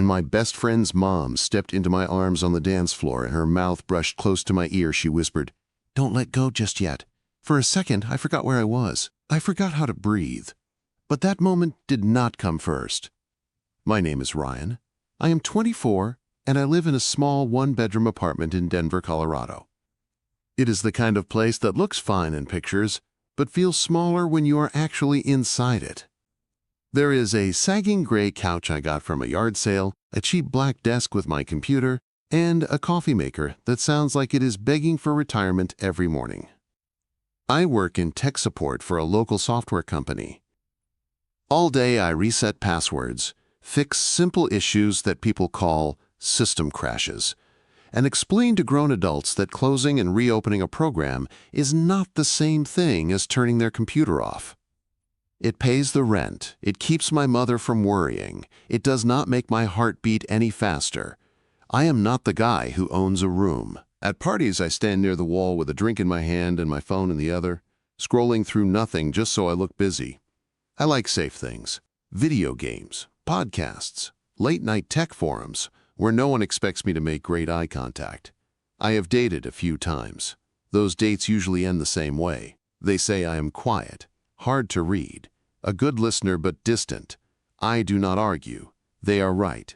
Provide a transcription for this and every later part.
When my best friend's mom stepped into my arms on the dance floor and her mouth brushed close to my ear, she whispered, "Don't let go just yet." For a second, I forgot where I was. I forgot how to breathe. But that moment did not come first. My name is Ryan. I am 24, and I live in a small one-bedroom apartment in Denver, Colorado. It is the kind of place that looks fine in pictures, but feels smaller when you are actually inside it. There is a sagging gray couch I got from a yard sale, a cheap black desk with my computer, and a coffee maker that sounds like it is begging for retirement every morning. I work in tech support for a local software company. All day I reset passwords, fix simple issues that people call system crashes, and explain to grown adults that closing and reopening a program is not the same thing as turning their computer off. It pays the rent, it keeps my mother from worrying, it does not make my heart beat any faster. I am not the guy who owns a room. At parties, I stand near the wall with a drink in my hand and my phone in the other, scrolling through nothing just so I look busy. I like safe things, video games, podcasts, late-night tech forums, where no one expects me to make great eye contact. I have dated a few times. Those dates usually end the same way. They say I am quiet, hard to read, a good listener but distant. I do not argue. They are right.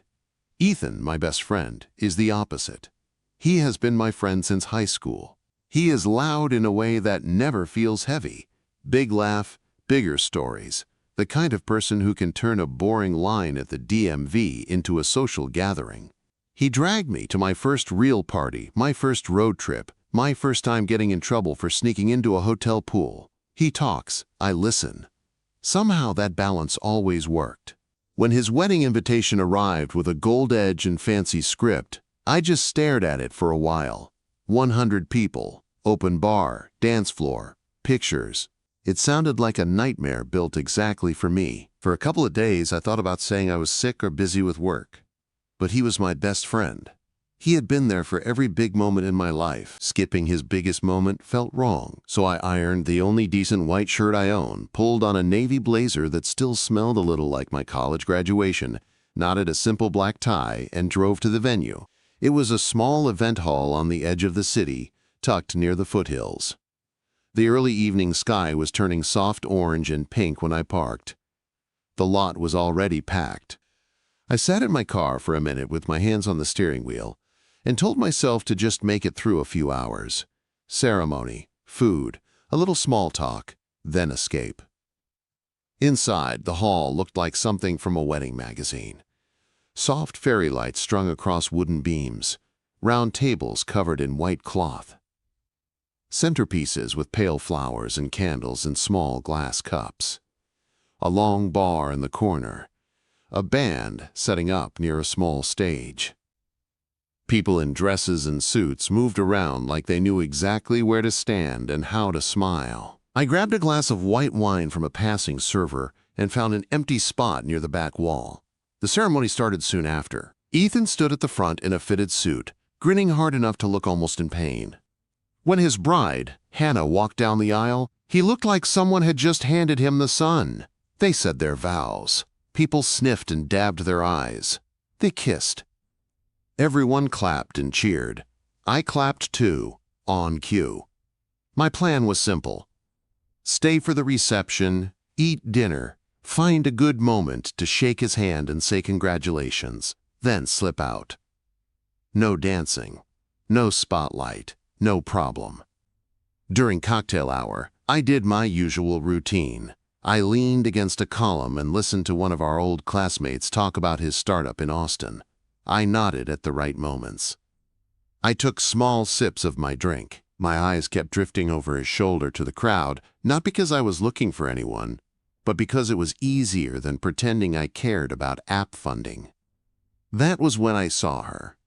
Ethan, my best friend, is the opposite. He has been my friend since high school. He is loud in a way that never feels heavy. Big laugh, bigger stories. The kind of person who can turn a boring line at the DMV into a social gathering. He dragged me to my first real party, my first road trip, my first time getting in trouble for sneaking into a hotel pool. He talks, I listen. Somehow that balance always worked. When his wedding invitation arrived with a gold edge and fancy script, I just stared at it for a while. 100 people, open bar, dance floor, pictures. It sounded like a nightmare built exactly for me. For a couple of days, I thought about saying I was sick or busy with work. But he was my best friend. He had been there for every big moment in my life. Skipping his biggest moment felt wrong, so I ironed the only decent white shirt I own, pulled on a navy blazer that still smelled a little like my college graduation, knotted a simple black tie, and drove to the venue. It was a small event hall on the edge of the city, tucked near the foothills. The early evening sky was turning soft orange and pink when I parked. The lot was already packed. I sat in my car for a minute with my hands on the steering wheel and told myself to just make it through a few hours. Ceremony, food, a little small talk, then escape. Inside, the hall looked like something from a wedding magazine. Soft fairy lights strung across wooden beams, round tables covered in white cloth. Centerpieces with pale flowers and candles in small glass cups. A long bar in the corner. A band setting up near a small stage. People in dresses and suits moved around like they knew exactly where to stand and how to smile. I grabbed a glass of white wine from a passing server and found an empty spot near the back wall. The ceremony started soon after. Ethan stood at the front in a fitted suit, grinning hard enough to look almost in pain. When his bride, Hannah, walked down the aisle, he looked like someone had just handed him the sun. They said their vows. People sniffed and dabbed their eyes. They kissed. Everyone clapped and cheered. I clapped too, on cue. My plan was simple. Stay for the reception, eat dinner, find a good moment to shake his hand and say congratulations, then slip out. No dancing, no spotlight, no problem. During cocktail hour, I did my usual routine. I leaned against a column and listened to one of our old classmates talk about his startup in Austin. I nodded at the right moments. I took small sips of my drink. My eyes kept drifting over his shoulder to the crowd, not because I was looking for anyone, but because it was easier than pretending I cared about app funding. That was when I saw her.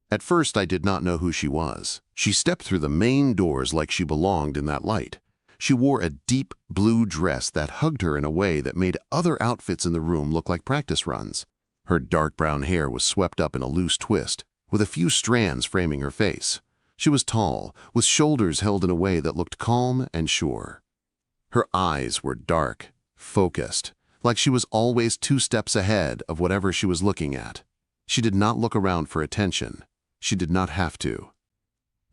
At first, I did not know who she was. She stepped through the main doors like she belonged in that light. She wore a deep blue dress that hugged her in a way that made other outfits in the room look like practice runs. Her dark brown hair was swept up in a loose twist, with a few strands framing her face. She was tall, with shoulders held in a way that looked calm and sure. Her eyes were dark, focused, like she was always 2 steps ahead of whatever she was looking at. She did not look around for attention. She did not have to.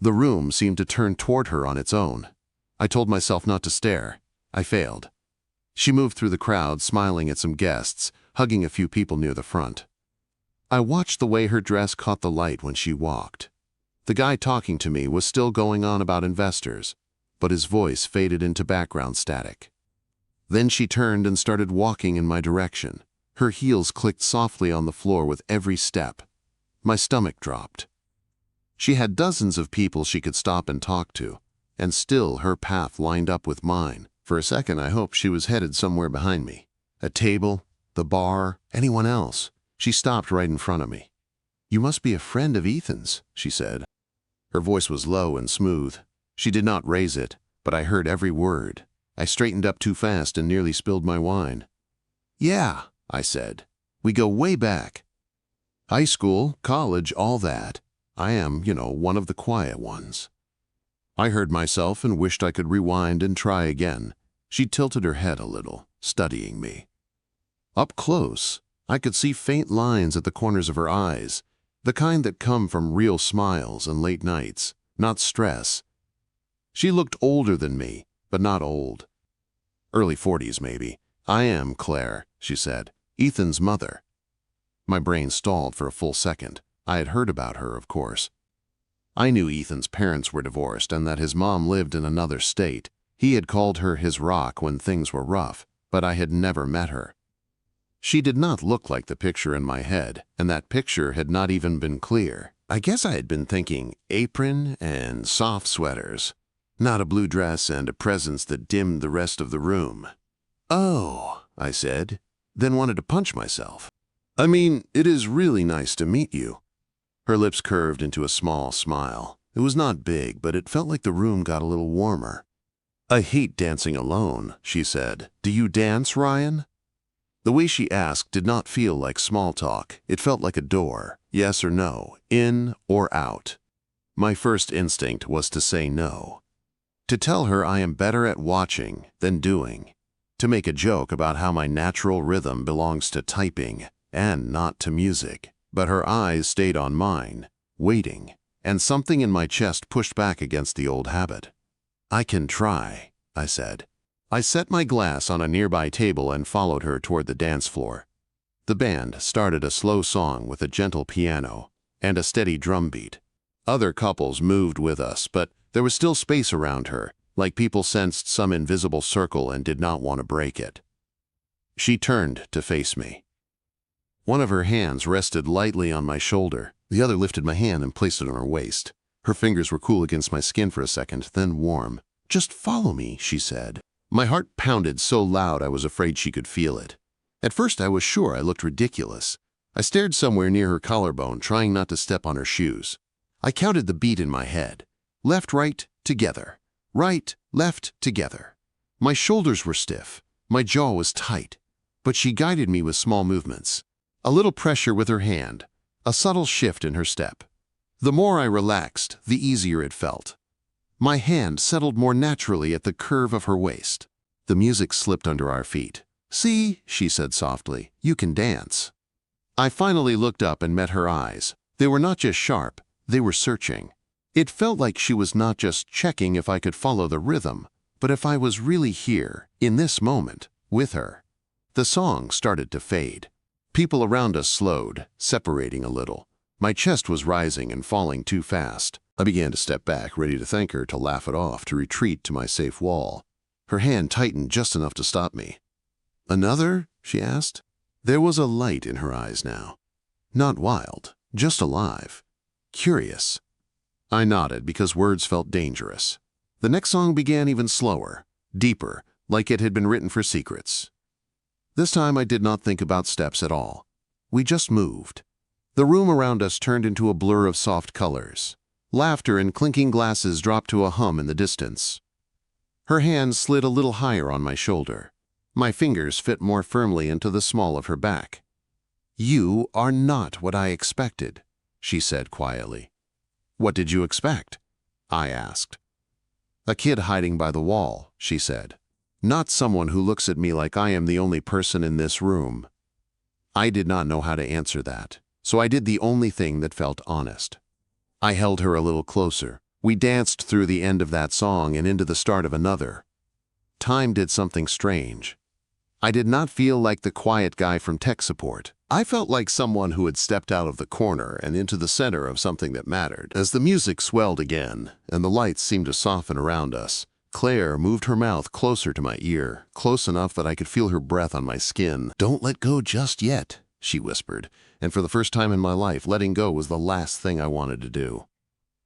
The room seemed to turn toward her on its own. I told myself not to stare. I failed. She moved through the crowd, smiling at some guests, hugging a few people near the front. I watched the way her dress caught the light when she walked. The guy talking to me was still going on about investors, but his voice faded into background static. Then she turned and started walking in my direction. Her heels clicked softly on the floor with every step. My stomach dropped. She had dozens of people she could stop and talk to, and still her path lined up with mine. For a second, I hoped she was headed somewhere behind me. A table, the bar, anyone else. She stopped right in front of me. "You must be a friend of Ethan's," she said. Her voice was low and smooth. She did not raise it, but I heard every word. I straightened up too fast and nearly spilled my wine. "Yeah," I said. "We go way back. High school, college, all that. I am, one of the quiet ones." I heard myself and wished I could rewind and try again. She tilted her head a little, studying me. Up close, I could see faint lines at the corners of her eyes, the kind that come from real smiles and late nights, not stress. She looked older than me, but not old. Early 40s, maybe. "I am Clare," she said. "Ethan's mother." My brain stalled for a full second. I had heard about her, of course. I knew Ethan's parents were divorced and that his mom lived in another state. He had called her his rock when things were rough, but I had never met her. She did not look like the picture in my head, and that picture had not even been clear. I guess I had been thinking apron and soft sweaters, not a blue dress and a presence that dimmed the rest of the room. "Oh," I said, then wanted to punch myself. "I mean, it is really nice to meet you." Her lips curved into a small smile. It was not big, but it felt like the room got a little warmer. "I hate dancing alone," she said. "Do you dance, Ryan?" The way she asked did not feel like small talk. It felt like a door, yes or no, in or out. My first instinct was to say no. To tell her I am better at watching than doing. To make a joke about how my natural rhythm belongs to typing and not to music. But her eyes stayed on mine, waiting, and something in my chest pushed back against the old habit. "I can try," I said. I set my glass on a nearby table and followed her toward the dance floor. The band started a slow song with a gentle piano and a steady drum beat. Other couples moved with us, but there was still space around her, like people sensed some invisible circle and did not want to break it. She turned to face me. One of her hands rested lightly on my shoulder. The other lifted my hand and placed it on her waist. Her fingers were cool against my skin for a second, then warm. "Just follow me," she said. My heart pounded so loud I was afraid she could feel it. At first I was sure I looked ridiculous. I stared somewhere near her collarbone, trying not to step on her shoes. I counted the beat in my head. Left, right, together. Right, left, together. My shoulders were stiff. My jaw was tight. But she guided me with small movements. A little pressure with her hand. A subtle shift in her step. The more I relaxed, the easier it felt. My hand settled more naturally at the curve of her waist. The music slipped under our feet. "See," she said softly, "you can dance." I finally looked up and met her eyes. They were not just sharp, they were searching. It felt like she was not just checking if I could follow the rhythm, but if I was really here, in this moment, with her. The song started to fade. People around us slowed, separating a little. My chest was rising and falling too fast. I began to step back, ready to thank her, to laugh it off, to retreat to my safe wall. Her hand tightened just enough to stop me. "Another?" she asked. There was a light in her eyes now. Not wild, just alive. Curious. I nodded because words felt dangerous. The next song began even slower, deeper, like it had been written for secrets. This time I did not think about steps at all. We just moved. The room around us turned into a blur of soft colors. Laughter and clinking glasses dropped to a hum in the distance. Her hand slid a little higher on my shoulder. My fingers fit more firmly into the small of her back. "You are not what I expected," she said quietly. "What did you expect?" I asked. "A kid hiding by the wall," she said. "Not someone who looks at me like I am the only person in this room." I did not know how to answer that, so I did the only thing that felt honest. I held her a little closer. We danced through the end of that song and into the start of another. Time did something strange. I did not feel like the quiet guy from tech support. I felt like someone who had stepped out of the corner and into the center of something that mattered. As the music swelled again and the lights seemed to soften around us, Claire moved her mouth closer to my ear, close enough that I could feel her breath on my skin. "Don't let go just yet," she whispered, and for the first time in my life, letting go was the last thing I wanted to do.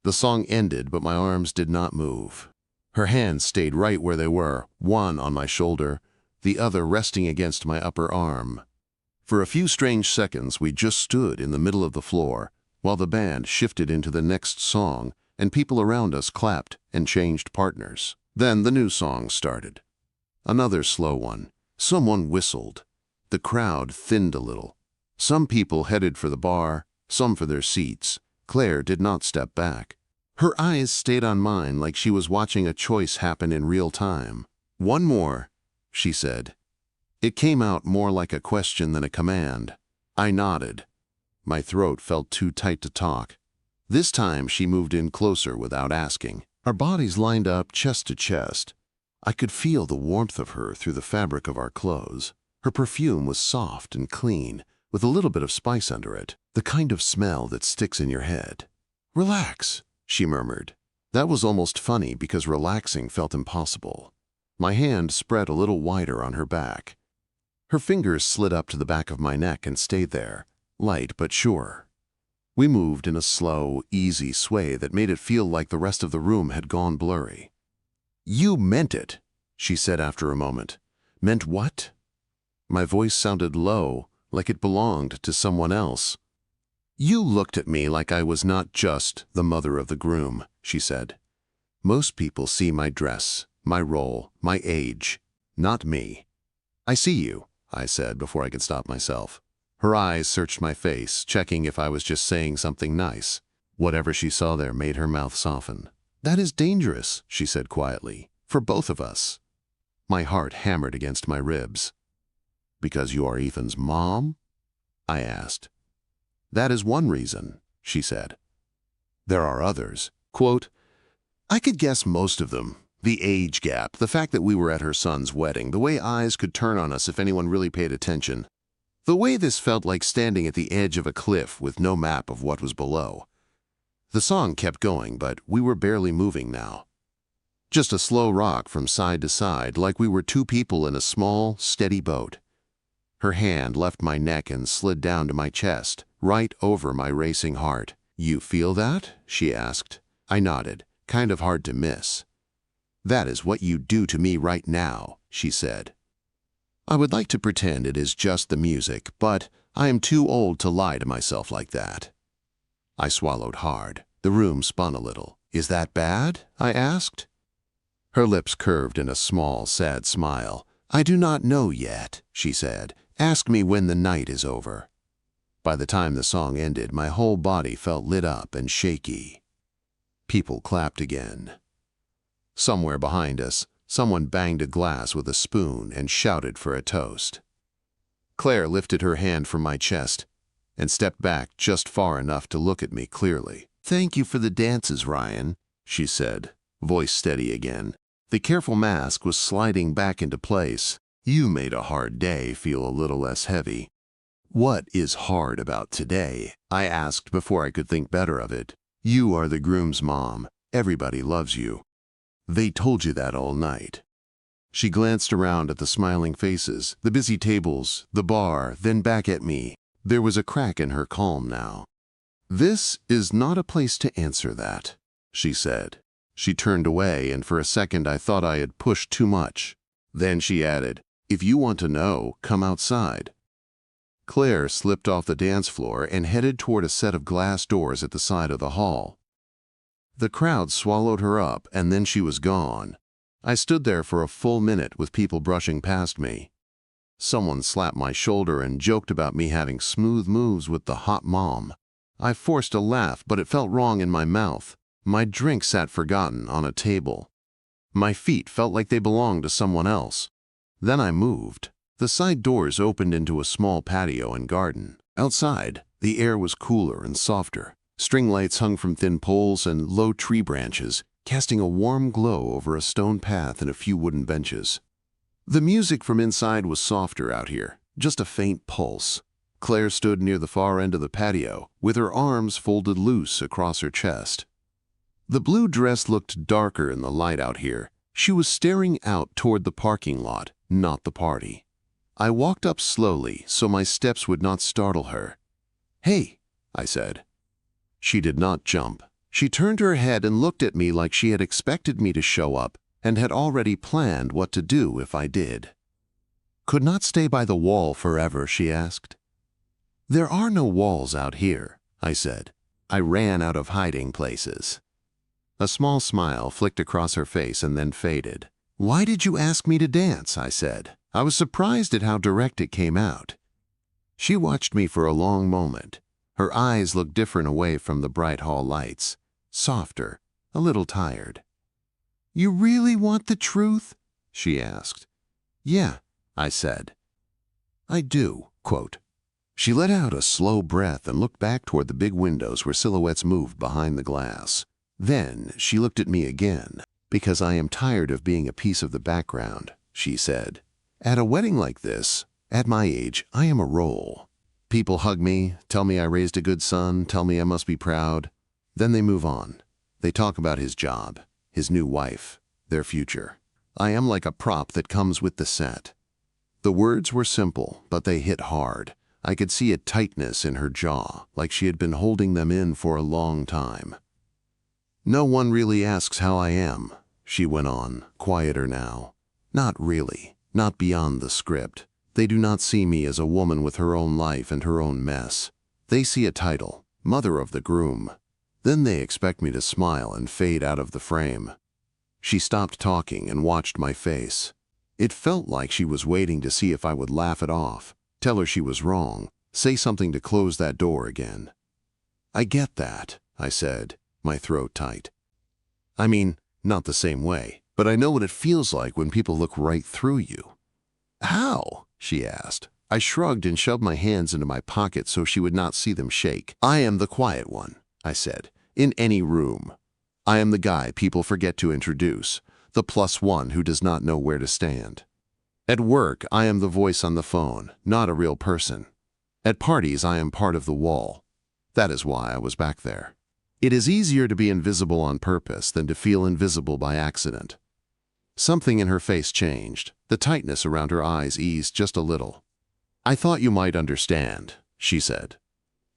The song ended, but my arms did not move. Her hands stayed right where they were, one on my shoulder, the other resting against my upper arm. For a few strange seconds, we just stood in the middle of the floor, while the band shifted into the next song, and people around us clapped and changed partners. Then the new song started. Another slow one. Someone whistled. The crowd thinned a little. Some people headed for the bar, some for their seats. Claire did not step back. Her eyes stayed on mine like she was watching a choice happen in real time. "One more," she said. It came out more like a question than a command. I nodded. My throat felt too tight to talk. This time she moved in closer without asking. Our bodies lined up chest to chest. I could feel the warmth of her through the fabric of our clothes. Her perfume was soft and clean, with a little bit of spice under it, the kind of smell that sticks in your head. "Relax," she murmured. That was almost funny because relaxing felt impossible. My hand spread a little wider on her back. Her fingers slid up to the back of my neck and stayed there, light but sure. We moved in a slow, easy sway that made it feel like the rest of the room had gone blurry. "You meant it," she said after a moment. "Meant what?" My voice sounded low, like it belonged to someone else. "You looked at me like I was not just the mother of the groom," she said. "Most people see my dress, my role, my age, not me." "I see you," I said before I could stop myself. Her eyes searched my face, checking if I was just saying something nice. Whatever she saw there made her mouth soften. "That is dangerous," she said quietly, "for both of us." My heart hammered against my ribs. "Because you are Ethan's mom?" I asked. "That is one reason," she said. "There are others." Quote, "I could guess most of them. The age gap, the fact that we were at her son's wedding, the way eyes could turn on us if anyone really paid attention. The way this felt like standing at the edge of a cliff with no map of what was below. The song kept going, but we were barely moving now. Just a slow rock from side to side, like we were two people in a small, steady boat. Her hand left my neck and slid down to my chest, right over my racing heart. "You feel that?" she asked. I nodded, kind of hard to miss. "That is what you do to me right now," she said. I would like to pretend it is just the music, but I am too old to lie to myself like that. I swallowed hard. The room spun a little. "Is that bad?" I asked. Her lips curved in a small, sad smile. "I do not know yet," she said. "Ask me when the night is over." By the time the song ended, my whole body felt lit up and shaky. People clapped again. Somewhere behind us, someone banged a glass with a spoon and shouted for a toast. Claire lifted her hand from my chest and stepped back just far enough to look at me clearly. "Thank you for the dances, Ryan," she said, voice steady again. The careful mask was sliding back into place. "You made a hard day feel a little less heavy." "What is hard about today?" I asked before I could think better of it. "You are the groom's mom. Everybody loves you. They told you that all night." She glanced around at the smiling faces, the busy tables, the bar, then back at me. There was a crack in her calm now. "This is not a place to answer that," she said. She turned away, and for a second I thought I had pushed too much. Then she added, "If you want to know, come outside." Claire slipped off the dance floor and headed toward a set of glass doors at the side of the hall. The crowd swallowed her up, and then she was gone. I stood there for a full minute with people brushing past me. Someone slapped my shoulder and joked about me having smooth moves with the hot mom. I forced a laugh, but it felt wrong in my mouth. My drink sat forgotten on a table. My feet felt like they belonged to someone else. Then I moved. The side doors opened into a small patio and garden. Outside, The air was cooler and softer. String lights hung from thin poles and low tree branches, casting a warm glow over a stone path and a few wooden benches. The music from inside was softer out here, just a faint pulse. Claire stood near the far end of the patio, with her arms folded loose across her chest. The blue dress looked darker in the light out here. She was staring out toward the parking lot, not the party. I walked up slowly so my steps would not startle her. "Hey," I said. She did not jump. She turned her head and looked at me like she had expected me to show up and had already planned what to do if I did. "Could not stay by the wall forever?" she asked. "There are no walls out here," I said. "I ran out of hiding places." A small smile flicked across her face and then faded. "Why did you ask me to dance?" I said. I was surprised at how direct it came out. She watched me for a long moment. Her eyes looked different away from the bright hall lights, softer, a little tired. "You really want the truth?" she asked. "Yeah," I said. "I do." Quote. She let out a slow breath and looked back toward the big windows where silhouettes moved behind the glass. Then she looked at me again. "Because I am tired of being a piece of the background," she said. "At a wedding like this, at my age, I am a role. People hug me, tell me I raised a good son, tell me I must be proud. Then they move on. They talk about his job, his new wife, their future. I am like a prop that comes with the set." The words were simple, but they hit hard. I could see a tightness in her jaw, like she had been holding them in for a long time. "No one really asks how I am," she went on, quieter now. "Not really, not beyond the script. They do not see me as a woman with her own life and her own mess. They see a title, mother of the groom. Then they expect me to smile and fade out of the frame." She stopped talking and watched my face. It felt like she was waiting to see if I would laugh it off, tell her she was wrong, say something to close that door again. "I get that," I said, my throat tight. "I mean, not the same way, but I know what it feels like when people look right through you." "How?" she asked. I shrugged and shoved my hands into my pockets so she would not see them shake. "I am the quiet one," I said, "in any room. I am the guy people forget to introduce, the +1 who does not know where to stand. At work, I am the voice on the phone, not a real person. At parties, I am part of the wall. That is why I was back there. It is easier to be invisible on purpose than to feel invisible by accident." Something in her face changed. The tightness around her eyes eased just a little. "I thought you might understand," she said.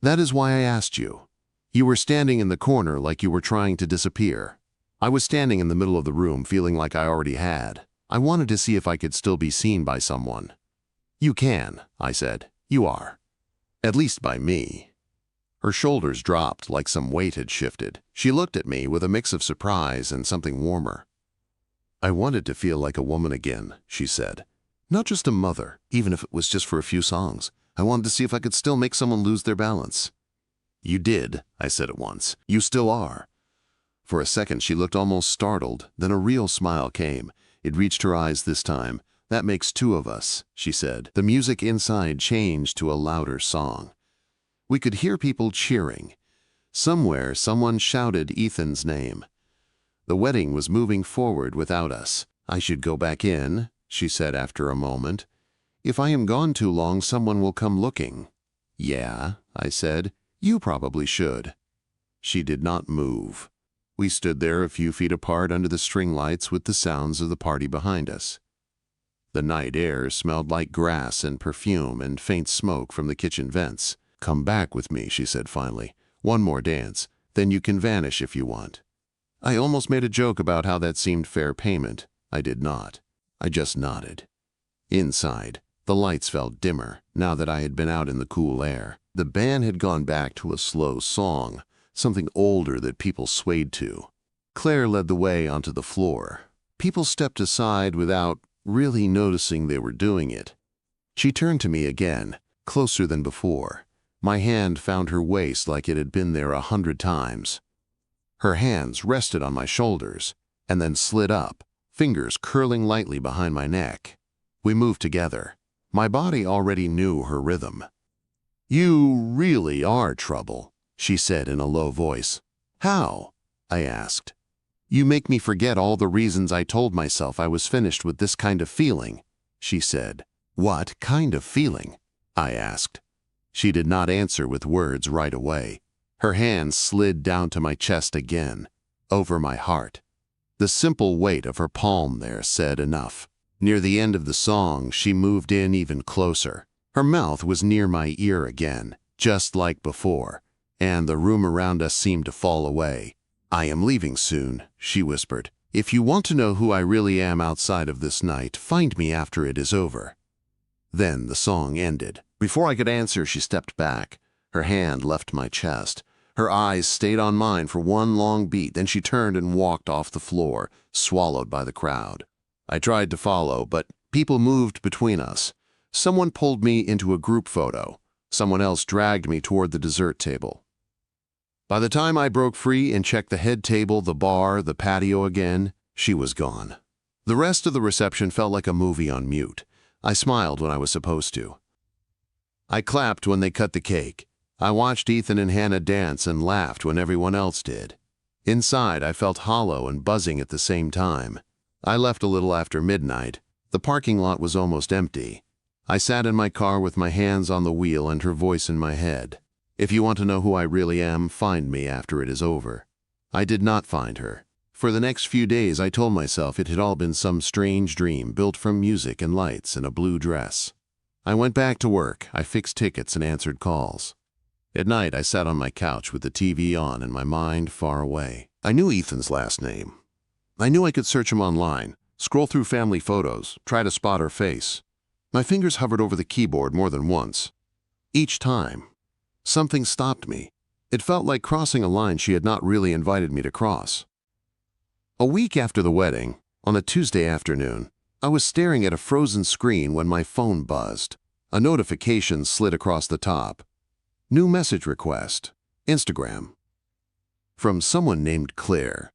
"That is why I asked you. You were standing in the corner like you were trying to disappear. I was standing in the middle of the room feeling like I already had. I wanted to see if I could still be seen by someone." "You can," I said. "You are. At least by me." Her shoulders dropped like some weight had shifted. She looked at me with a mix of surprise and something warmer. "I wanted to feel like a woman again," she said. "Not just a mother, even if it was just for a few songs. I wanted to see if I could still make someone lose their balance." "You did," I said at once. "You still are." For a second she looked almost startled, then a real smile came. It reached her eyes this time. "That makes two of us," she said. The music inside changed to a louder song. We could hear people cheering. Somewhere someone shouted Ethan's name. The wedding was moving forward without us. "I should go back in," she said after a moment. "If I am gone too long, someone will come looking." "Yeah," I said. "You probably should." She did not move. We stood there a few feet apart under the string lights with the sounds of the party behind us. The night air smelled like grass and perfume and faint smoke from the kitchen vents. "Come back with me," she said finally. "One more dance, then you can vanish if you want." I almost made a joke about how that seemed fair payment. I did not. I just nodded. Inside, the lights felt dimmer now that I had been out in the cool air. The band had gone back to a slow song, something older that people swayed to. Claire led the way onto the floor. People stepped aside without really noticing they were doing it. She turned to me again, closer than before. My hand found her waist like it had been there 100 times. Her hands rested on my shoulders, and then slid up, fingers curling lightly behind my neck. We moved together. My body already knew her rhythm. "You really are trouble," she said in a low voice. "How?" I asked. "You make me forget all the reasons I told myself I was finished with this kind of feeling," she said. "What kind of feeling?" I asked. She did not answer with words right away. Her hand slid down to my chest again, over my heart. The simple weight of her palm there said enough. Near the end of the song, she moved in even closer. Her mouth was near my ear again, just like before, and the room around us seemed to fall away. "I am leaving soon," she whispered. "If you want to know who I really am outside of this night, find me after it is over." Then the song ended. Before I could answer, she stepped back. Her hand left my chest. Her eyes stayed on mine for one long beat, then she turned and walked off the floor, swallowed by the crowd. I tried to follow, but people moved between us. Someone pulled me into a group photo. Someone else dragged me toward the dessert table. By the time I broke free and checked the head table, the bar, the patio again, she was gone. The rest of the reception felt like a movie on mute. I smiled when I was supposed to. I clapped when they cut the cake. I watched Ethan and Hannah dance and laughed when everyone else did. Inside, I felt hollow and buzzing at the same time. I left a little after midnight. The parking lot was almost empty. I sat in my car with my hands on the wheel and her voice in my head. "If you want to know who I really am, find me after it is over." I did not find her. For the next few days, I told myself it had all been some strange dream built from music and lights and a blue dress. I went back to work. I fixed tickets and answered calls. At night, I sat on my couch with the TV on and my mind far away. I knew Ethan's last name. I knew I could search him online, scroll through family photos, try to spot her face. My fingers hovered over the keyboard more than once. Each time, something stopped me. It felt like crossing a line she had not really invited me to cross. A week after the wedding, on a Tuesday afternoon, I was staring at a frozen screen when my phone buzzed. A notification slid across the top. New message request. Instagram. From someone named Clare.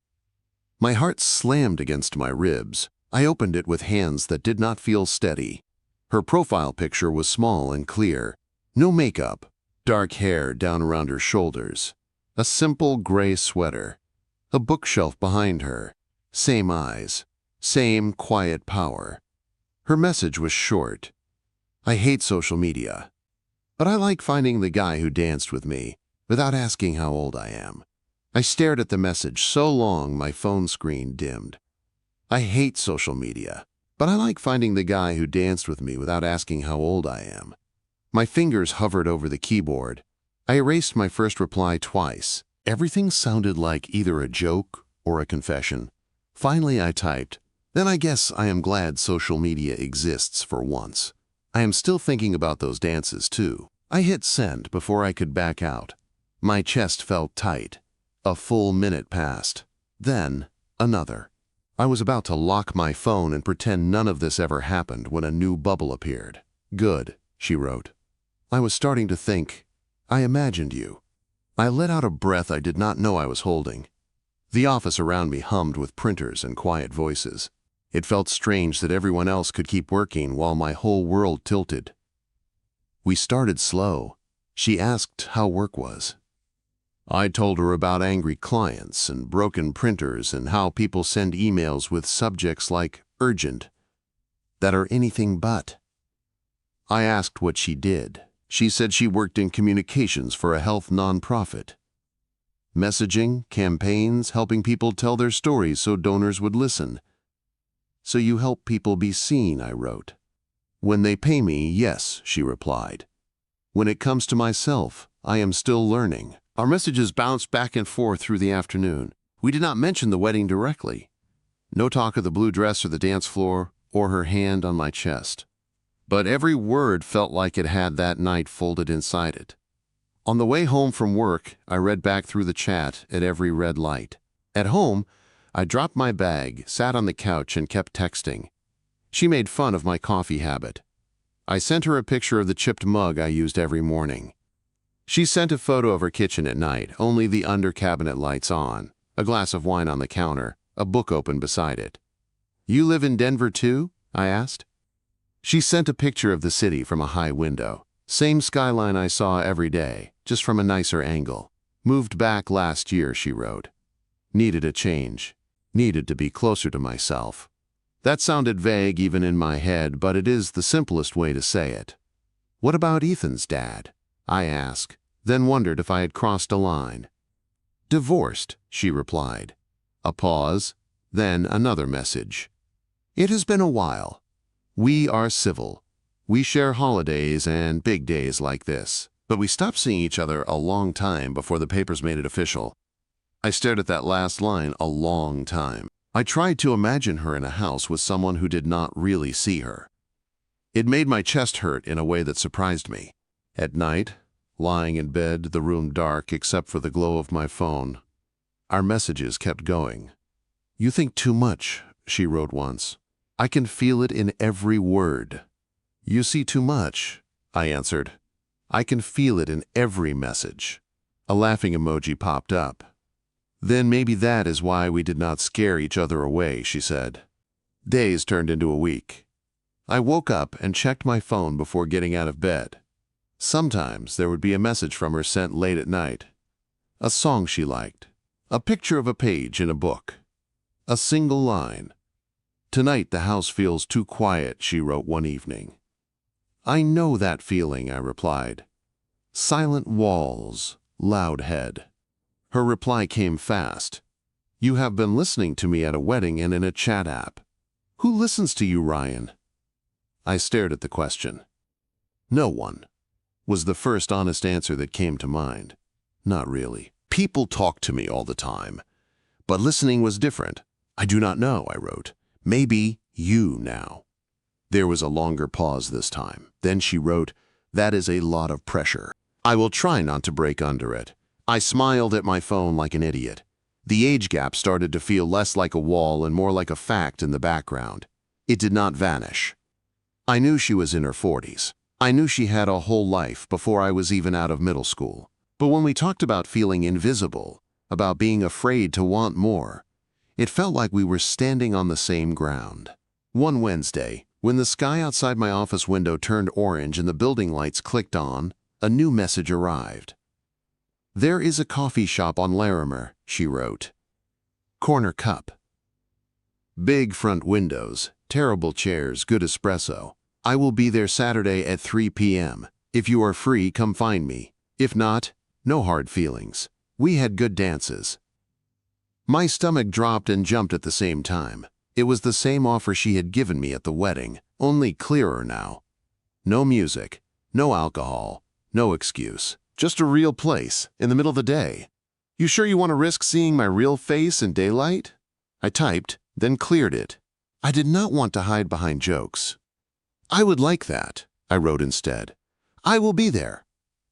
My heart slammed against my ribs. I opened it with hands that did not feel steady. Her profile picture was small and clear. No makeup. Dark hair down around her shoulders. A simple gray sweater. A bookshelf behind her. Same eyes. Same quiet power. Her message was short. "I hate social media, but I like finding the guy who danced with me without asking how old I am." I stared at the message so long my phone screen dimmed. "I hate social media, but I like finding the guy who danced with me without asking how old I am." My fingers hovered over the keyboard. I erased my first reply twice. Everything sounded like either a joke or a confession. Finally, I typed, "Then I guess I am glad social media exists for once. I am still thinking about those dances too." I hit send before I could back out. My chest felt tight. A full minute passed. Then, another. I was about to lock my phone and pretend none of this ever happened when a new bubble appeared. "Good," she wrote. I was starting to think, "I imagined you." I let out a breath I did not know I was holding. The office around me hummed with printers and quiet voices. It felt strange that everyone else could keep working while my whole world tilted. We started slow. She asked how work was. I told her about angry clients and broken printers and how people send emails with subjects like urgent that are anything but. I asked what she did. She said she worked in communications for a health nonprofit. Messaging, campaigns, helping people tell their stories so donors would listen. "So you help people be seen," I wrote. "When they pay me, yes," she replied. "When it comes to myself, I am still learning." Our messages bounced back and forth through the afternoon. We did not mention the wedding directly. No talk of the blue dress or the dance floor or her hand on my chest. But every word felt like it had that night folded inside it. On the way home from work, I read back through the chat at every red light. At home, I dropped my bag, sat on the couch, and kept texting. She made fun of my coffee habit. I sent her a picture of the chipped mug I used every morning. She sent a photo of her kitchen at night, only the under cabinet lights on, a glass of wine on the counter, a book open beside it. "You live in Denver too?" I asked. She sent a picture of the city from a high window. Same skyline I saw every day, just from a nicer angle. Moved back last year, she wrote. Needed a change. Needed to be closer to myself. That sounded vague even in my head, but it is the simplest way to say it. What about Ethan's dad? I asked, then wondered if I had crossed a line. Divorced, she replied. A pause, then another message. It has been a while. We are civil. We share holidays and big days like this, but we stopped seeing each other a long time before the papers made it official. I stared at that last line a long time. I tried to imagine her in a house with someone who did not really see her. It made my chest hurt in a way that surprised me. At night, lying in bed, the room dark except for the glow of my phone, our messages kept going. You think too much, she wrote once. I can feel it in every word. You see too much, I answered. I can feel it in every message. A laughing emoji popped up. Then maybe that is why we did not scare each other away, she said. Days turned into a week. I woke up and checked my phone before getting out of bed. Sometimes there would be a message from her sent late at night. A song she liked. A picture of a page in a book. A single line. Tonight the house feels too quiet, she wrote one evening. I know that feeling, I replied. Silent walls, loud head. Her reply came fast. You have been listening to me at a wedding and in a chat app. Who listens to you, Ryan? I stared at the question. No one, was the first honest answer that came to mind. Not really. People talk to me all the time. But listening was different. I do not know, I wrote. Maybe you now. There was a longer pause this time. Then she wrote, that is a lot of pressure. I will try not to break under it. I smiled at my phone like an idiot. The age gap started to feel less like a wall and more like a fact in the background. It did not vanish. I knew she was in her 40s. I knew she had a whole life before I was even out of middle school. But when we talked about feeling invisible, about being afraid to want more, it felt like we were standing on the same ground. One Wednesday, when the sky outside my office window turned orange and the building lights clicked on, a new message arrived. There is a coffee shop on Larimer, she wrote. Corner cup. Big front windows, terrible chairs, good espresso. I will be there Saturday at 3 p.m. If you are free, come find me. If not, no hard feelings. We had good dances. My stomach dropped and jumped at the same time. It was the same offer she had given me at the wedding, only clearer now. No music, no alcohol, no excuse. Just a real place, in the middle of the day. You sure you want to risk seeing my real face in daylight? I typed, then cleared it. I did not want to hide behind jokes. I would like that, I wrote instead. I will be there.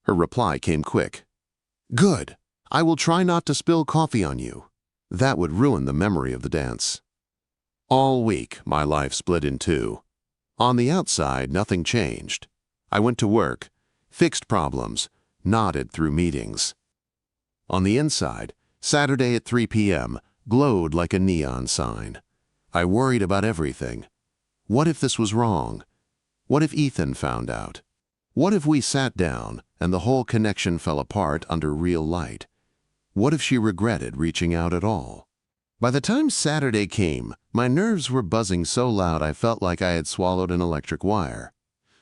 Her reply came quick. Good. I will try not to spill coffee on you. That would ruin the memory of the dance. All week, my life split in two. On the outside, nothing changed. I went to work, fixed problems, nodded through meetings. On the inside, Saturday at 3 p.m. glowed like a neon sign. I worried about everything. What if this was wrong? What if Ethan found out? What if we sat down and the whole connection fell apart under real light? What if she regretted reaching out at all? By the time Saturday came, my nerves were buzzing so loud I felt like I had swallowed an electric wire.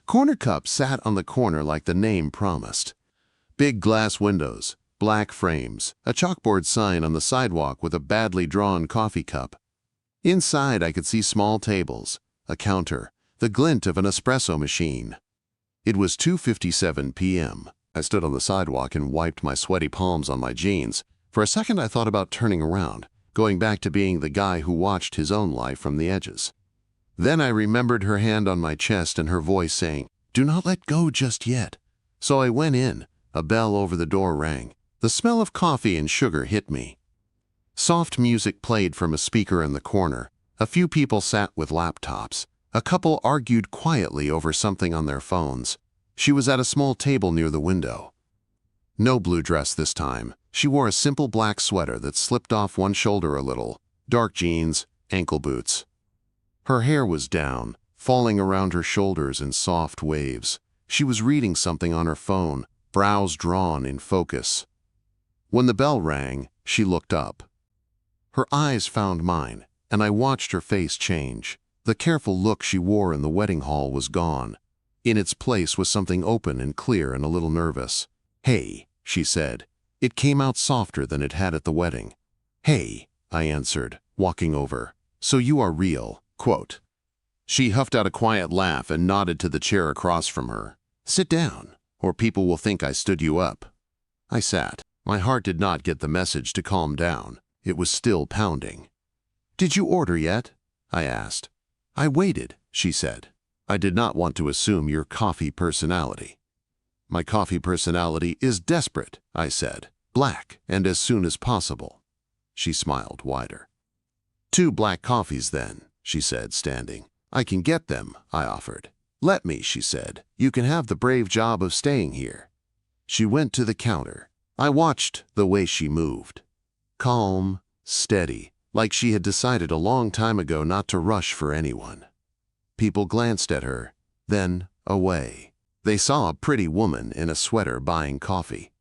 Corner Cup sat on the corner like the name promised. Big glass windows, black frames, a chalkboard sign on the sidewalk with a badly drawn coffee cup. Inside I could see small tables, a counter, the glint of an espresso machine. It was 2:57 p.m. I stood on the sidewalk and wiped my sweaty palms on my jeans. For a second I thought about turning around, going back to being the guy who watched his own life from the edges. Then I remembered her hand on my chest and her voice saying, "Do not let go just yet." So I went in. A bell over the door rang. The smell of coffee and sugar hit me. Soft music played from a speaker in the corner. A few people sat with laptops. A couple argued quietly over something on their phones. She was at a small table near the window. No blue dress this time. She wore a simple black sweater that slipped off one shoulder a little, dark jeans, ankle boots. Her hair was down, falling around her shoulders in soft waves. She was reading something on her phone, brows drawn in focus. When the bell rang, she looked up. Her eyes found mine, and I watched her face change. The careful look she wore in the wedding hall was gone. In its place was something open and clear and a little nervous. "Hey," she said. It came out softer than it had at the wedding. "Hey," I answered, walking over. "So you are real." Quote. She huffed out a quiet laugh and nodded to the chair across from her. "Sit down, or people will think I stood you up." I sat. My heart did not get the message to calm down. It was still pounding. "Did you order yet?" I asked. "I waited," she said. "I did not want to assume your coffee personality." "My coffee personality is desperate," I said. "Black, and as soon as possible." She smiled wider. "2 black coffees then," she said, standing. "I can get them," I offered. "Let me," she said. "You can have the brave job of staying here." She went to the counter. I watched the way she moved. Calm, steady, like she had decided a long time ago not to rush for anyone. People glanced at her, then away. They saw a pretty woman in a sweater buying coffee.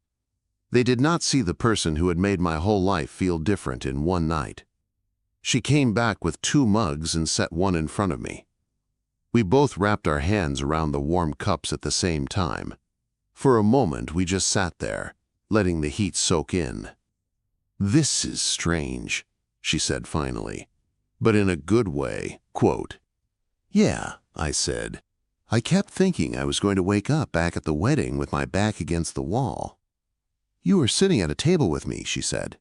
They did not see the person who had made my whole life feel different in one night. She came back with 2 mugs and set one in front of me. We both wrapped our hands around the warm cups at the same time. For a moment we just sat there, letting the heat soak in. "This is strange," she said finally, but in a good way. Quote. "Yeah," I said. "I kept thinking I was going to wake up back at the wedding with my back against the wall." "You were sitting at a table with me," she said.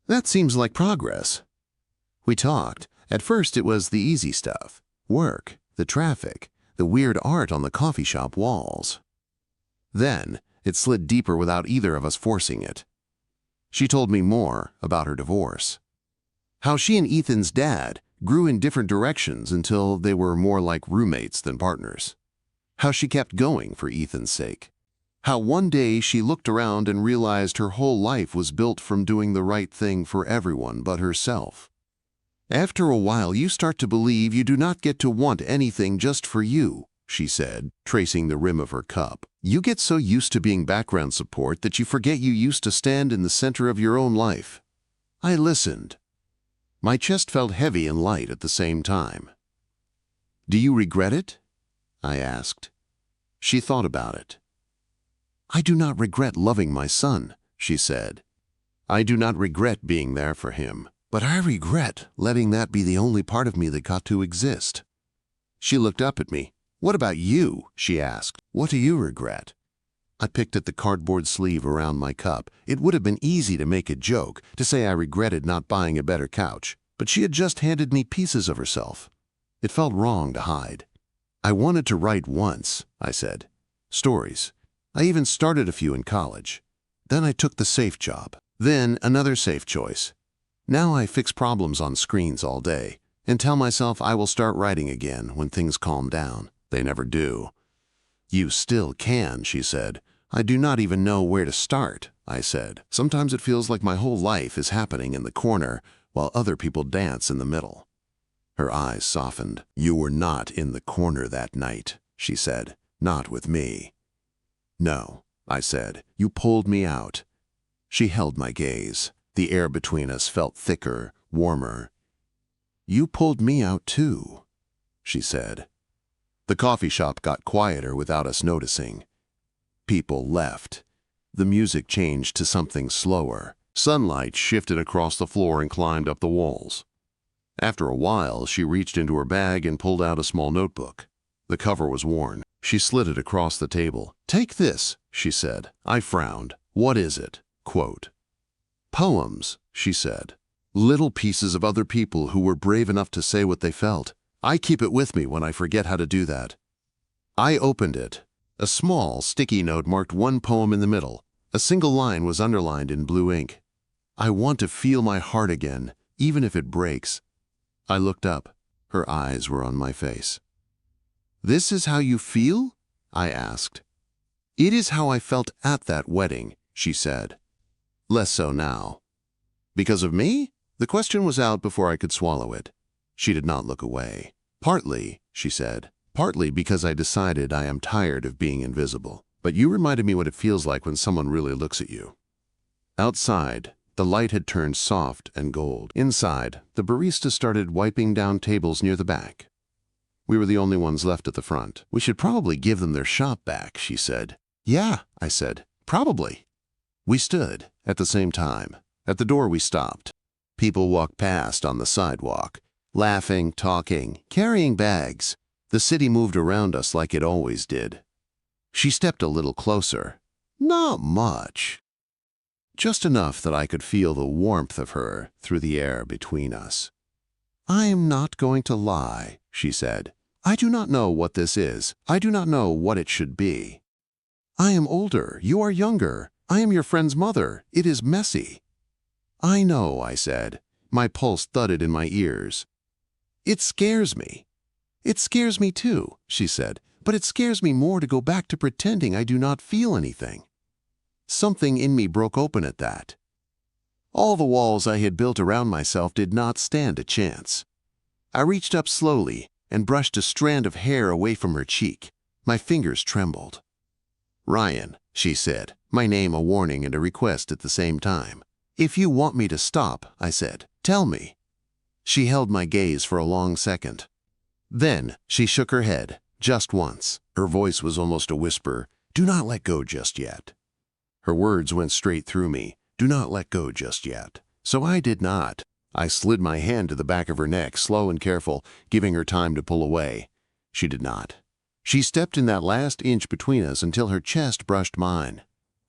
"That seems like progress." We talked. At first it was the easy stuff. Work, the traffic, the weird art on the coffee shop walls. Then it slid deeper without either of us forcing it. She told me more about her divorce. How she and Ethan's dad grew in different directions until they were more like roommates than partners. How she kept going for Ethan's sake. How one day she looked around and realized her whole life was built from doing the right thing for everyone but herself. "After a while you start to believe you do not get to want anything just for you," she said, tracing the rim of her cup. "You get so used to being background support that you forget you used to stand in the center of your own life." I listened. My chest felt heavy and light at the same time. "Do you regret it?" I asked. She thought about it. "I do not regret loving my son," she said. "I do not regret being there for him, but I regret letting that be the only part of me that got to exist." She looked up at me. "What about you?" she asked. "What do you regret?" I picked at the cardboard sleeve around my cup. It would have been easy to make a joke, to say I regretted not buying a better couch, but she had just handed me pieces of herself. It felt wrong to hide. "I wanted to write once," I said. "Stories. I even started a few in college. Then I took the safe job. Then another safe choice. Now I fix problems on screens all day and tell myself I will start writing again when things calm down. They never do." "You still can," she said. "I do not even know where to start," I said. "Sometimes it feels like my whole life is happening in the corner while other people dance in the middle." Her eyes softened. "You were not in the corner that night," she said. "Not with me." "No," I said. "You pulled me out." She held my gaze. The air between us felt thicker, warmer. "You pulled me out too," she said. The coffee shop got quieter without us noticing. People left. The music changed to something slower. Sunlight shifted across the floor and climbed up the walls. After a while, she reached into her bag and pulled out a small notebook. The cover was worn. She slid it across the table. "Take this," she said. I frowned. "What is it?" Quote. "Poems," she said. "Little pieces of other people who were brave enough to say what they felt. I keep it with me when I forget how to do that." I opened it. A small, sticky note marked one poem in the middle. A single line was underlined in blue ink. "I want to feel my heart again, even if it breaks." I looked up. Her eyes were on my face. "This is how you feel?" I asked. "It is how I felt at that wedding," she said. "Less so now." "Because of me?" The question was out before I could swallow it. She did not look away. "Partly," she said. Partly because I decided I am tired of being invisible. But you reminded me what it feels like when someone really looks at you. Outside, the light had turned soft and gold. Inside, the barista started wiping down tables near the back. We were the only ones left at the front. We should probably give them their shop back, she said. Yeah, I said. Probably. We stood, at the same time. At the door we stopped. People walked past on the sidewalk, laughing, talking, carrying bags. The city moved around us like it always did. She stepped a little closer. Not much. Just enough that I could feel the warmth of her through the air between us. I am not going to lie, she said. I do not know what this is. I do not know what it should be. I am older. You are younger. I am your friend's mother. It is messy. I know, I said. My pulse thudded in my ears. It scares me. It scares me too, she said. But it scares me more to go back to pretending I do not feel anything. Something in me broke open at that. All the walls I had built around myself did not stand a chance. I reached up slowly and brushed a strand of hair away from her cheek. My fingers trembled. Ryan, she said, my name a warning and a request at the same time. If you want me to stop, I said, tell me. She held my gaze for a long second. Then she shook her head. Just once. Her voice was almost a whisper. Do not let go just yet. Her words went straight through me. Do not let go just yet. So I did not. I slid my hand to the back of her neck, slow and careful, giving her time to pull away. She did not. She stepped in that last inch between us until her chest brushed mine.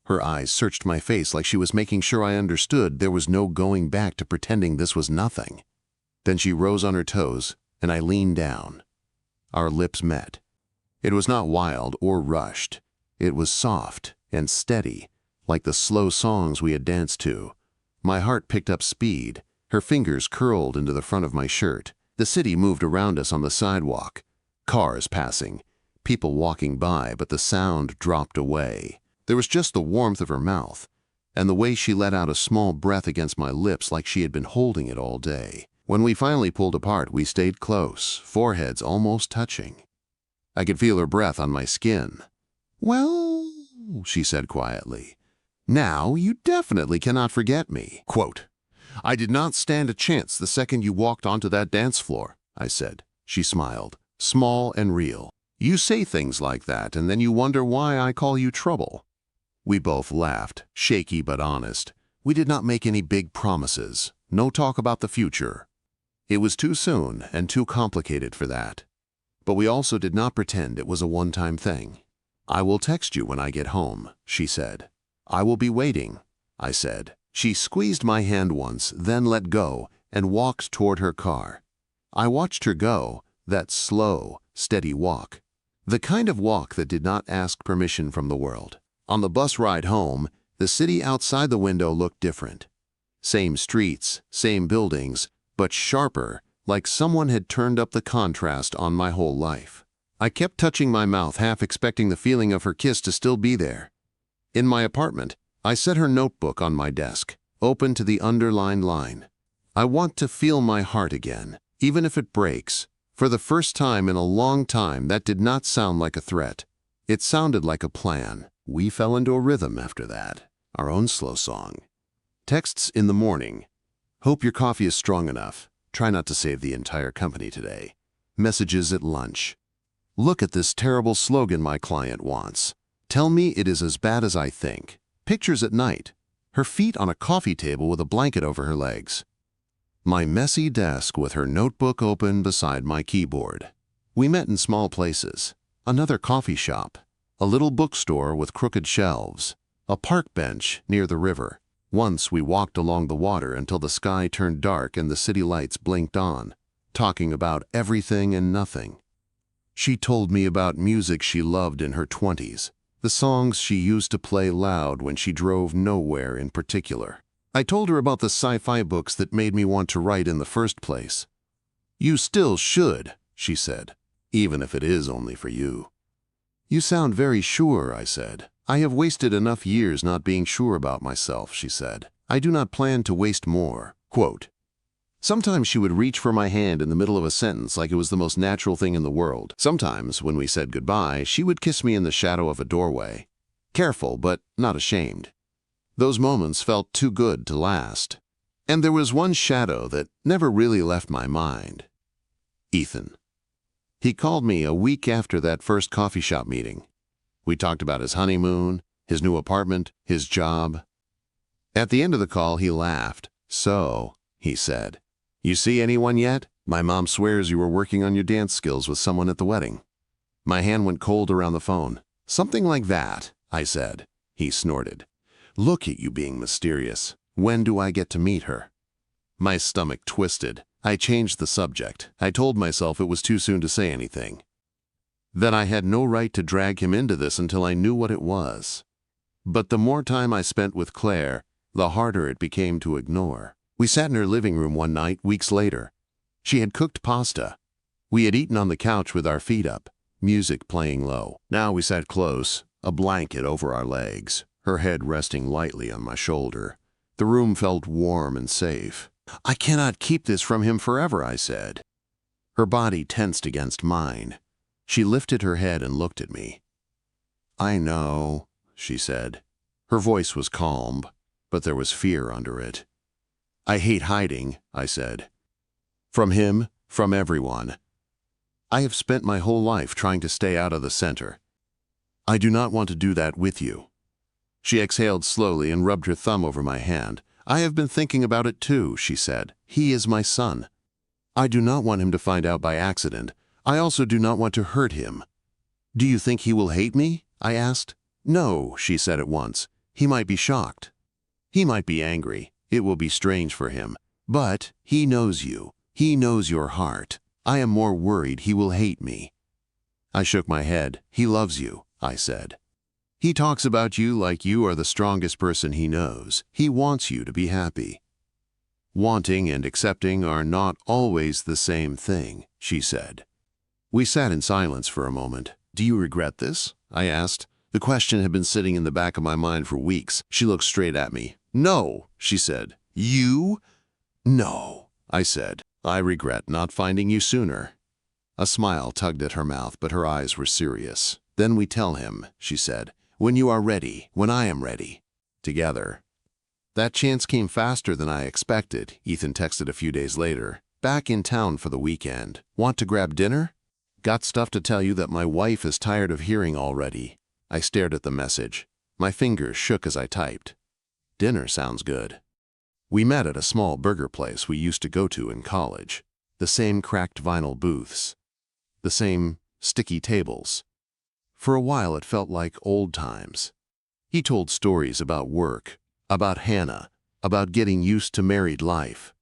Her eyes searched my face like she was making sure I understood there was no going back to pretending this was nothing. Then she rose on her toes, and I leaned down. Our lips met. It was not wild or rushed. It was soft and steady, like the slow songs we had danced to. My heart picked up speed. Her fingers curled into the front of my shirt. The city moved around us on the sidewalk. Cars passing, people walking by, but the sound dropped away. There was just the warmth of her mouth, and the way she let out a small breath against my lips like she had been holding it all day. When we finally pulled apart, we stayed close, foreheads almost touching. I could feel her breath on my skin. Well, she said quietly, now you definitely cannot forget me. Quote, I did not stand a chance the second you walked onto that dance floor, I said. She smiled, small and real. You say things like that, and then you wonder why I call you trouble. We both laughed, shaky but honest. We did not make any big promises. No talk about the future. It was too soon and too complicated for that. But we also did not pretend it was a one-time thing. I will text you when I get home, she said. I will be waiting, I said. She squeezed my hand once, then let go, and walked toward her car. I watched her go, that slow, steady walk. The kind of walk that did not ask permission from the world. On the bus ride home, the city outside the window looked different. Same streets, same buildings, but sharper, like someone had turned up the contrast on my whole life. I kept touching my mouth, half expecting the feeling of her kiss to still be there. In my apartment, I set her notebook on my desk, open to the underlined line. I want to feel my heart again, even if it breaks. For the first time in a long time, that did not sound like a threat. It sounded like a plan. We fell into a rhythm after that, our own slow song. Texts in the morning. Hope your coffee is strong enough. Try not to save the entire company today. Messages at lunch. Look at this terrible slogan my client wants. Tell me it is as bad as I think. Pictures at night. Her feet on a coffee table with a blanket over her legs. My messy desk with her notebook open beside my keyboard. We met in small places. Another coffee shop. A little bookstore with crooked shelves. A park bench near the river. Once we walked along the water until the sky turned dark and the city lights blinked on, talking about everything and nothing. She told me about music she loved in her 20s, the songs she used to play loud when she drove nowhere in particular. I told her about the sci-fi books that made me want to write in the first place. You still should, she said, even if it is only for you. You sound very sure, I said. I have wasted enough years not being sure about myself, she said. I do not plan to waste more. Quote, Sometimes she would reach for my hand in the middle of a sentence like it was the most natural thing in the world. Sometimes, when we said goodbye, she would kiss me in the shadow of a doorway. Careful, but not ashamed. Those moments felt too good to last. And there was one shadow that never really left my mind. Ethan. He called me a week after that first coffee shop meeting. We talked about his honeymoon, his new apartment, his job. At the end of the call, he laughed. "So," he said, "you see anyone yet? My mom swears you were working on your dance skills with someone at the wedding." My hand went cold around the phone. "Something like that," I said. He snorted. "Look at you being mysterious. When do I get to meet her?" My stomach twisted. I changed the subject. I told myself it was too soon to say anything. That I had no right to drag him into this until I knew what it was. But the more time I spent with Claire, the harder it became to ignore. We sat in her living room one night, weeks later. She had cooked pasta. We had eaten on the couch with our feet up, music playing low. Now we sat close, a blanket over our legs, her head resting lightly on my shoulder. The room felt warm and safe. "I cannot keep this from him forever," I said. Her body tensed against mine. She lifted her head and looked at me. "I know," she said. Her voice was calm, but there was fear under it. "I hate hiding," I said. "From him, from everyone. I have spent my whole life trying to stay out of the center. I do not want to do that with you." She exhaled slowly and rubbed her thumb over my hand. "I have been thinking about it too," she said. "He is my son. I do not want him to find out by accident. I also do not want to hurt him." "Do you think he will hate me?" I asked. "No," she said at once. "He might be shocked. He might be angry. It will be strange for him. But he knows you. He knows your heart. I am more worried he will hate me." I shook my head. "He loves you," I said. "He talks about you like you are the strongest person he knows. He wants you to be happy." "Wanting and accepting are not always the same thing," she said. We sat in silence for a moment. "Do you regret this?" I asked. The question had been sitting in the back of my mind for weeks. She looked straight at me. "No," she said. "You?" "No," I said. "I regret not finding you sooner." A smile tugged at her mouth, but her eyes were serious. "Then we tell him," she said. "When you are ready, when I am ready. Together." That chance came faster than I expected, Ethan texted a few days later. "Back in town for the weekend. Want to grab dinner? Got stuff to tell you that my wife is tired of hearing already." I stared at the message. My fingers shook as I typed. Dinner sounds good. We met at a small burger place we used to go to in college. The same cracked vinyl booths. The same sticky tables. For a while it felt like old times. He told stories about work, about Hannah, about getting used to married life.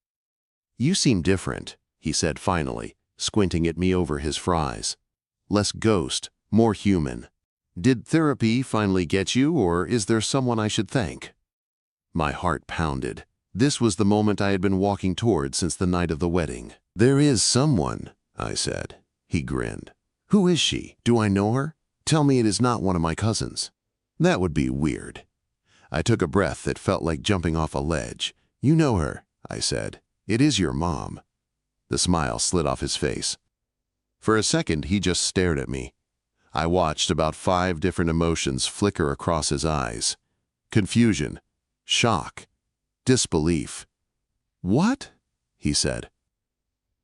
"You seem different," he said finally, squinting at me over his fries. "Less ghost, more human. Did therapy finally get you, or is there someone I should thank?" My heart pounded. This was the moment I had been walking toward since the night of the wedding. "There is someone," I said. He grinned. "Who is she? Do I know her? Tell me it is not one of my cousins." "That would be weird." I took a breath that felt like jumping off a ledge. "You know her," I said. "It is your mom." The smile slid off his face. For a second, he just stared at me. I watched about 5 different emotions flicker across his eyes. Confusion, shock, disbelief. "What?" he said.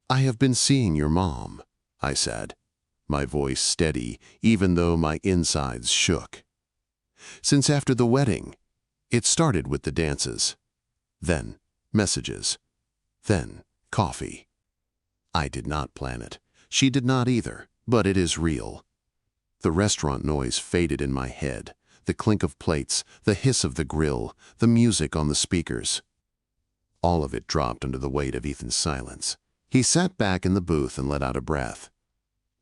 "I have been seeing your mom," I said, my voice steady, even though my insides shook. "Since after the wedding. It started with the dances. Then messages. Then coffee. I did not plan it. She did not either, but it is real." The restaurant noise faded in my head, the clink of plates, the hiss of the grill, the music on the speakers. All of it dropped under the weight of Ethan's silence. He sat back in the booth and let out a breath.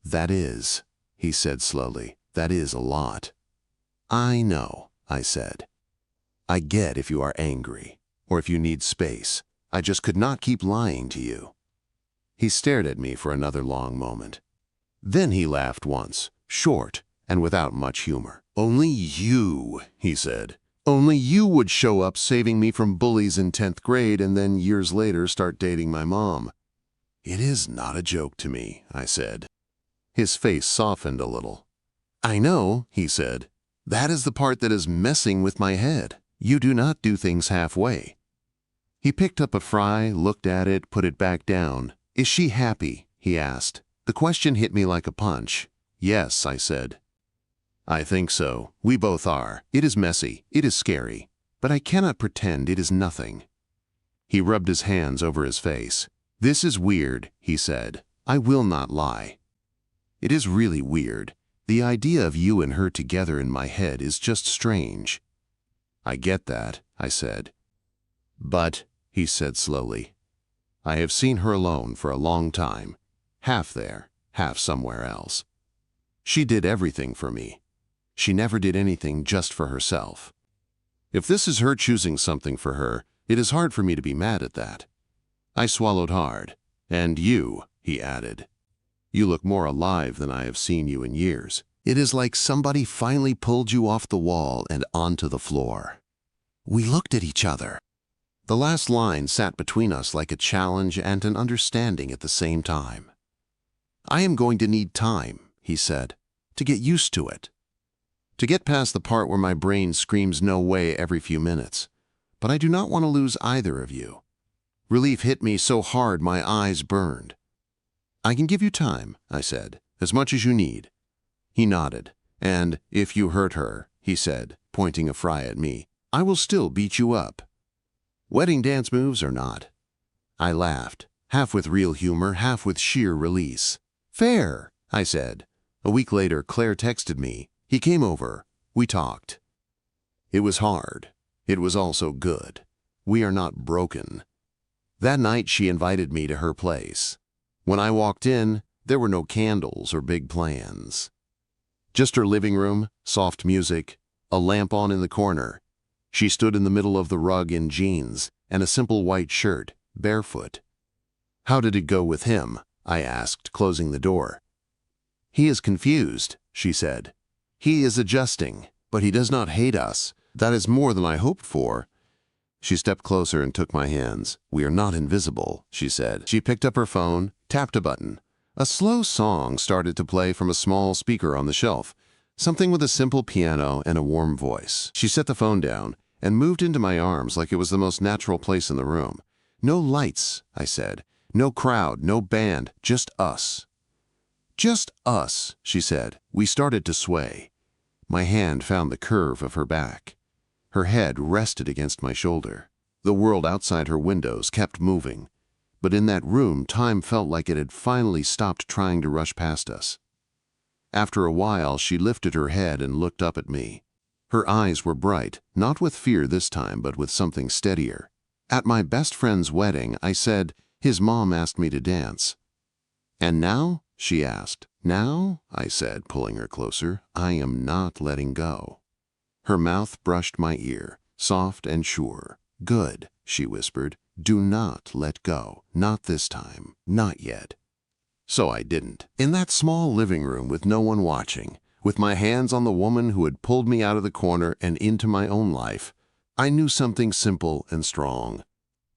"That is," he said slowly, "that is a lot." "I know," I said. "I get if you are angry, or if you need space. I just could not keep lying to you." He stared at me for another long moment. Then he laughed once, short and without much humor. "Only you," he said, Only you would show up saving me from bullies in 10th grade and then years later start dating my mom. It is not a joke to me, I said. His face softened a little. I know, he said. That is the part that is messing with my head. You do not do things halfway. He picked up a fry, looked at it, put it back down. Is she happy? He asked. The question hit me like a punch. Yes, I said. I think so. We both are. It is messy. It is scary. But I cannot pretend it is nothing. He rubbed his hands over his face. This is weird, he said. I will not lie. It is really weird. The idea of you and her together in my head is just strange. I get that, I said. But, he said slowly, I have seen her alone for a long time. Half there, half somewhere else. She did everything for me. She never did anything just for herself. If this is her choosing something for her, it is hard for me to be mad at that. I swallowed hard. And you, he added. You look more alive than I have seen you in years. It is like somebody finally pulled you off the wall and onto the floor. We looked at each other. The last line sat between us like a challenge and an understanding at the same time. I am going to need time, he said, to get used to it. To get past the part where my brain screams no way every few minutes. But I do not want to lose either of you. Relief hit me so hard my eyes burned. I can give you time, I said, as much as you need. He nodded, and if you hurt her, he said, pointing a fry at me, I will still beat you up. Wedding dance moves or not. I laughed, half with real humor, half with sheer release. Fair, I said. A week later, Claire texted me. He came over. We talked. It was hard. It was also good. We are not broken. That night, she invited me to her place. When I walked in, there were no candles or big plans. Just her living room, soft music, a lamp on in the corner. She stood in the middle of the rug in jeans and a simple white shirt, barefoot. How did it go with him? I asked, closing the door. He is confused, she said. He is adjusting, but he does not hate us. That is more than I hoped for. She stepped closer and took my hands. We are not invisible, she said. She picked up her phone, tapped a button. A slow song started to play from a small speaker on the shelf, something with a simple piano and a warm voice. She set the phone down and moved into my arms like it was the most natural place in the room. No lights, I said. No crowd, no band, just us. Just us, she said. We started to sway. My hand found the curve of her back. Her head rested against my shoulder. The world outside her windows kept moving, but in that room time felt like it had finally stopped trying to rush past us. After a while, she lifted her head and looked up at me. Her eyes were bright, not with fear this time, but with something steadier. At my best friend's wedding, I said, his mom asked me to dance. And now? She asked. Now, I said, pulling her closer, I am not letting go. Her mouth brushed my ear, soft and sure. Good, she whispered. Do not let go. Not this time. Not yet. So I didn't. In that small living room with no one watching, with my hands on the woman who had pulled me out of the corner and into my own life, I knew something simple and strong.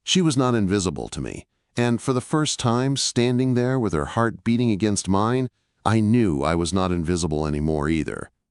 She was not invisible to me, and for the first time, standing there with her heart beating against mine, I knew I was not invisible anymore either.